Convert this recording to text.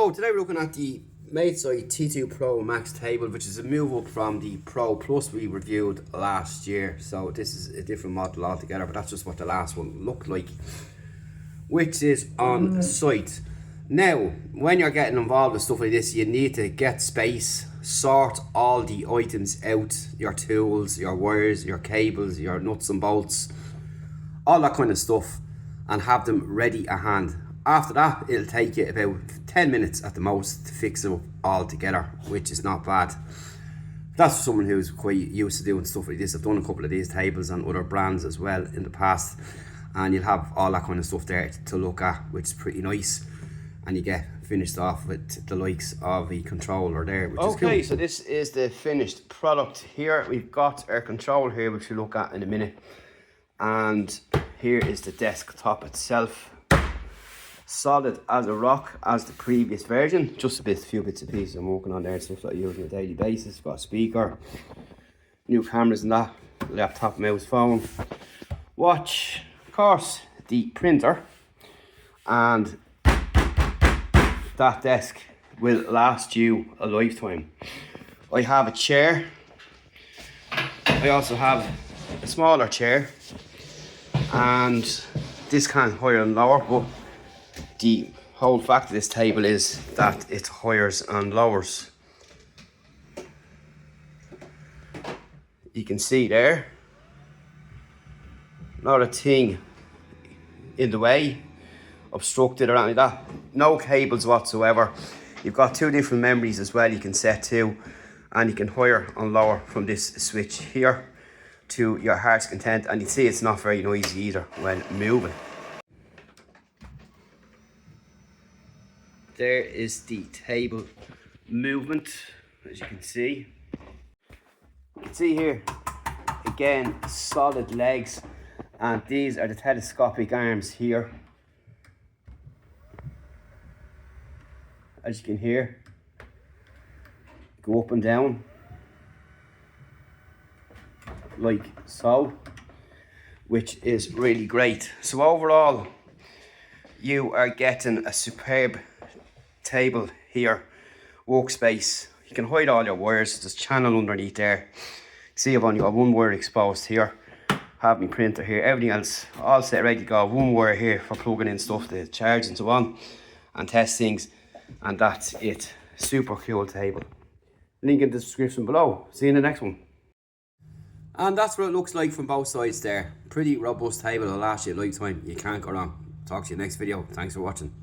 So today we're looking at the Maidesite T2 Pro Max table, which is a move up from the Pro Plus we reviewed last year. So this is a different model altogether, but that's just what the last one looked like, which is on site. Now, when you're getting involved with stuff like this, you need to get space, sort all the items out, your tools, your wires, your cables, your nuts and bolts, all that kind of stuff, and have them ready at hand. After that, it'll take you about 10 minutes at the most to fix it up all together, which is not bad. That's for someone who's quite used to doing stuff like this. I've done a couple of these tables on other brands as well in the past, and you'll have all that kind of stuff there to look at, which is pretty nice. And you get finished off with the likes of the controller there, which is cool. Okay, so this is the finished product here. We've got our controller here, which we'll look at in a minute. And here is the desktop itself. Solid as a rock as the previous version. Just a few bits and pieces I'm working on there, stuff that I use on a daily basis. Got a speaker, new cameras and that, laptop, mouse, phone, watch, of course, the printer, and that desk will last you a lifetime. I have a chair. I also have a smaller chair, and this can higher and lower, but the whole fact of this table is that it hires and lowers. You can see there, not a thing in the way, obstructed or anything like that. No cables whatsoever. You've got two different memories as well you can set to, and you can higher and lower from this switch here to your heart's content. And you see it's not very noisy either when moving. There is the table movement, as you can see. You can see here, again, solid legs, and these are the telescopic arms here. As you can hear, go up and down, like so, which is really great. So overall, you are getting a superb table here, workspace. You can hide all your wires. There's a channel underneath there. See, I've only got one wire exposed here. Have my printer here. Everything else all set, ready to go. One wire here for plugging in stuff to charge and so on, and test things. And that's it. Super cool table. Link in the description below. See you in the next one. And that's what it looks like from both sides there. Pretty robust table. It'll last you a lifetime. You can't go wrong. Talk to you next video. Thanks for watching.